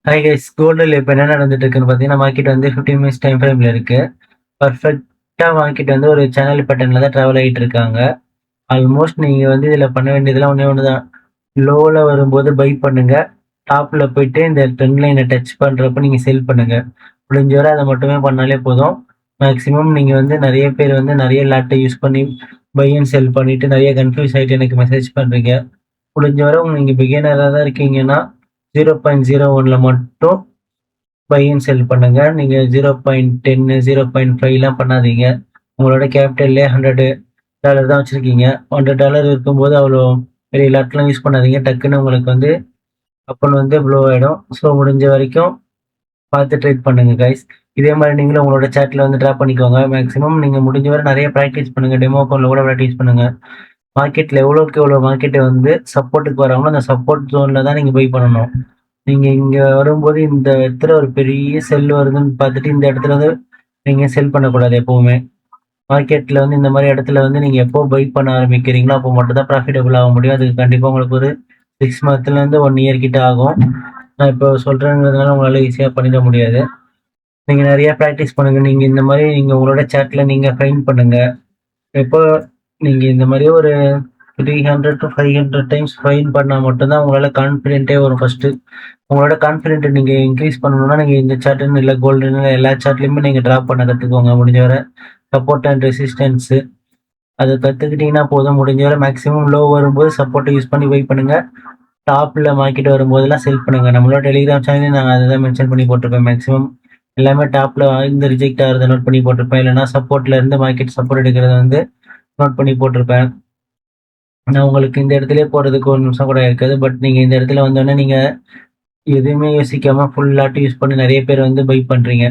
Hi guys, கோல்டில் இப்போ என்ன நடந்துட்டு இருக்குன்னு பார்த்தீங்கன்னா, மார்க்கெட் வந்து 15 மினிட்ஸ் டைம் ஃப்ரேமில் இருக்கு. பர்ஃபெக்ட்டாக மார்க்கெட் வந்து ஒரு சேனல் பேட்டர்னில் தான் ட்ராவல் ஆகிட்டு இருக்காங்க. ஆல்மோஸ்ட் நீங்கள் வந்து இதில் பண்ண வேண்டியதெல்லாம் ஒன்றே ஒன்று தான். லோவில் வரும்போது பை பண்ணுங்க. டாப்பில் போயிட்டு இந்த ட்ரெண்ட் லைனை டச் பண்ணுறப்ப நீங்கள் செல் பண்ணுங்க. முடிஞ்ச வரை அதை மட்டுமே பண்ணாலே போதும். மேக்ஸிமம் நீங்கள் வந்து நிறைய பேர் வந்து நிறைய லாட்டை யூஸ் பண்ணி பை அண்ட் செல் பண்ணிட்டு நிறைய கன்ஃபியூஸ் ஆகிட்டு எனக்கு மெசேஜ் பண்ணுறீங்க. முடிஞ்ச வரை நீங்கள் பிகினராக தான் இருக்கீங்கன்னா 0.01ல மட்டும் பை அண்ட் செல் பண்ணுங்க. நீங்க 0.10 0.5லாம் பண்ணாதீங்க. உங்களோட கேபிட்டல்லே $100 தான் வச்சிருக்கீங்க. $100 இருக்கும்போது அவ்வளோ பெரிய லாட்லாம் யூஸ் பண்ணாதீங்க. டக்குன்னு உங்களுக்கு வந்து அப்பன்னு வந்து ப்ளோ ஆயிடும். ஸோ முடிஞ்ச வரைக்கும் பார்த்து ட்ரேட் பண்ணுங்க கைஸ். இதே மாதிரி நீங்களும் உங்களோட சேட்ல வந்து ட்ரா பண்ணிக்கோங்க. மேக்ஸிமம் நீங்க முடிஞ்ச வரை நிறைய ப்ராக்டிஸ் பண்ணுங்க. டெமோ அக்கௌண்ட்ல கூட ப்ராக்டிஸ் பண்ணுங்க. மார்க்கெட்ல எவ்வளோக்கு எவ்வளோ மார்க்கெட் வந்து சப்போர்ட்டுக்கு வராங்களோ அந்த சப்போர்ட் ஜோன்ல தான் நீங்க பை பண்ணணும். நீங்க இங்க வரும்போது இந்த இடத்துல ஒரு பெரிய செல் வருதுன்னு பார்த்துட்டு இந்த இடத்துல வந்து நீங்க செல் பண்ணக்கூடாது எப்பவுமே. மார்க்கெட்ல வந்து இந்த மாதிரி இடத்துல வந்து நீங்க எப்போ பை பண்ண ஆரம்பிக்கிறீங்களோ அப்போ மட்டும் தான் ப்ராஃபிட்டபிள் ஆக முடியும். அதுக்கு கண்டிப்பா உங்களுக்கு ஒரு 6 மந்த்ல இருந்து 1 இயர் கிட்ட ஆகும். நான் இப்போ சொல்றேங்கிறதுனால உங்களால ஈஸியா பண்ணிட முடியாது. நீங்க நிறைய ப்ராக்டிஸ் பண்ணுங்க. நீங்க இந்த மாதிரி நீங்க உங்களோட சேட்ல நீங்க ஃபைன் பண்ணுங்க. எப்போ நீங்க இந்த மாதிரி ஒரு 300 to 500 டைம்ஸ் ஃபைன் பண்ணா மட்டும்தான் உங்களால கான்ஃபிடென்ட்டே வரும் ஃபர்ஸ்ட். உங்களோட கான்ஃபிடென்ட் நீங்க இன்க்ரீஸ் பண்ணணும்னா நீங்க இந்த சார்ட்னு இல்லை கோல்டுன்னு எல்லா சார்ட்லயுமே நீங்க டிராப் பண்ண கத்துக்கோங்க. முடிஞ்ச வரை சப்போர்ட் அண்ட் ரெசிஸ்டன்ஸ் அதை கத்துக்கிட்டீங்கன்னா போதும். முடிஞ்ச வரை மேக்ஸிமம் லோ வரும்போது சப்போர்ட்டை யூஸ் பண்ணி வெயிட் பண்ணுங்க. டாப்ல மார்க்கெட் வரும்போதெல்லாம் செல் பண்ணுங்க. நம்மளோட டெலிகிராம் சேனல் நாங்கள் அதை தான் மென்ஷன் பண்ணி போட்டிருப்பேன். மேக்ஸிமம் எல்லாமே டாப்ல இந்த ரிஜெக்ட் ஆகிறத நோட் பண்ணி போட்டிருப்பேன். இல்லைன்னா சப்போர்ட்ல இருந்து மார்க்கெட் சப்போர்ட் எடுக்கிறத வந்து நோட் பண்ணி போட்டிருப்பேன். நான் உங்களுக்கு இந்த இடத்துல போறதுக்கு ஒரு நிமிஷம் கூட இருக்காது. பட் நீங்க இந்த இடத்துல வந்தோடனே நீங்க எதுவுமே யோசிக்காம ஃபுல் லாட் யூஸ் பண்ணி நிறைய பேர் வந்து பை பண்றீங்க.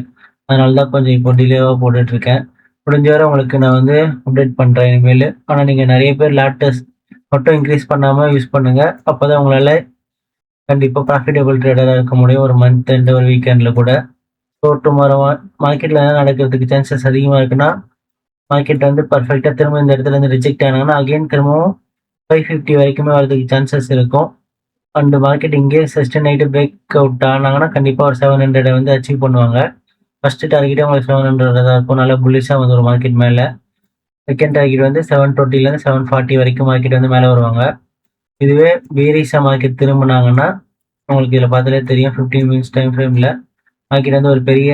அதனால தான் கொஞ்சம் இப்போ டிலேவா போட்டுட்டு இருக்கேன். முடிஞ்ச வரை உங்களுக்கு நான் வந்து அப்டேட் பண்றேன் இனிமேல். ஆனா நீங்க நிறைய பேர் லாட்டஸ் மட்டும் இன்க்ரீஸ் பண்ணாம யூஸ் பண்ணுங்க. அப்பதான் உங்களால கண்டிப்பா ப்ராஃபிட்டபிள் ட்ரேடரா இருக்க முடியும். ஒரு மந்த் அண்ட் ஒரு வீக்கெண்ட்ல கூட. ஸோ டுமாரோ மார்க்கெட்ல என்ன நடக்கிறதுக்கு சான்சஸ் அதிகமா இருக்குன்னா, மார்க்கெட் வந்து பர்ஃபெக்டா திரும்ப இந்த இடத்துல இருந்து ரிஜெக்ட் ஆனாங்கன்னா அகைன் திரும்பவும் 550 வரைக்குமே வரதுக்கு சான்சஸ் இருக்கும். அண்ட் மார்க்கெட் இங்கே சஸ்டெயின் ஆகிட்டு பிரேக் அவுட் ஆனாங்கன்னா கண்டிப்பாக ஒரு 700 வந்து அச்சீவ் பண்ணுவாங்க. ஃபர்ஸ்ட் டார்கெட்டே உங்களுக்கு 700 தான் இருக்கும். நல்லா புல்லிஷாக வந்து ஒரு மார்க்கெட் மேலே. செகண்ட் டார்கெட் வந்து 720லேருந்து 740 வரைக்கும் மார்க்கெட் வந்து மேலே வருவாங்க. இதுவே பேரிஸாக மார்க்கெட் திரும்பினாங்கன்னா உங்களுக்கு இதில் பார்த்தாலே தெரியும். 15 மினிட்ஸ் டைம் ஃப்ரேமில் மார்க்கெட் வந்து ஒரு பெரிய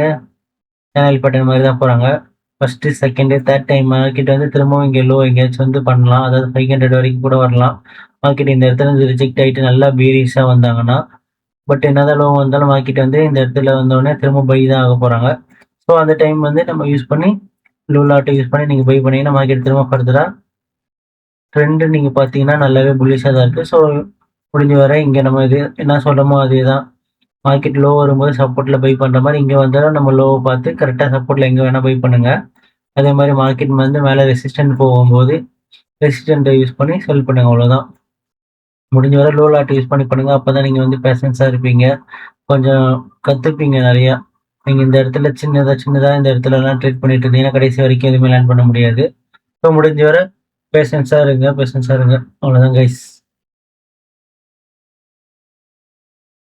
சேனல் பேட்டர்ன் மாதிரி தான் போகிறாங்க. First second third time market வந்து திரும்பவும் இங்கே லோ எங்கேயாச்சும் வந்து பண்ணலாம். அதாவது 500 வரைக்கும் கூட வரலாம். மார்க்கெட் இந்த இடத்துல இருந்து ரிஜெக்ட் ஆகிட்டு நல்லா பேரிஸாக வந்தாங்கன்னா, பட் என்னதான் லோ வந்தாலும் மார்க்கெட் வந்து இந்த இடத்துல வந்தோடனே திரும்ப பை தான் ஆக போகிறாங்க. ஸோ அந்த டைம் வந்து நம்ம யூஸ் பண்ணி லோ லாட்டை யூஸ் பண்ணி நீங்கள் பை பண்ணீங்கன்னா மார்க்கெட் திரும்ப ஃபர்தராக ட்ரெண்டு நீங்கள் பார்த்தீங்கன்னா நல்லாவே புல்லிஷாக தான் இருக்குது. ஸோ முடிஞ்ச வரை இங்கே நம்ம இது என்ன சொல்கிறோமோ அதே தான். மார்க்கெட் லோ வரும்போது சப்போர்ட்டில் பை பண்ணுற மாதிரி இங்கே வந்தாலும் நம்ம லோவை பார்த்து கரெக்டாக சப்போர்ட்டில் எங்கே வேணால் பை பண்ணுங்கள். அதே மாதிரி மார்க்கெட் வந்து மேலே ரெசிஸ்டன்ட் போகும்போது ரெசிஸ்டண்ட்டை யூஸ் பண்ணி செல் பண்ணுங்க. அவ்வளோதான். முடிஞ்ச வரை லோ லாட் யூஸ் பண்ணி பண்ணுங்க. அப்பதான் நீங்க வந்து பேஷன்ஸா இருப்பீங்க. கொஞ்சம் கத்துப்பீங்க நிறையா. நீங்க இந்த இடத்துல சின்னதா சின்னதா இந்த இடத்துல எல்லாம் ட்ரேட் பண்ணிட்டு இருந்தீங்கன்னா கடைசி வரைக்கும் எதுவுமே லேர்ன் பண்ண முடியாது. ஸோ முடிஞ்ச வரை பேஷன்ஸா இருங்க, பேஷன்ஸா இருங்க. அவ்வளோதான் கைஸ்.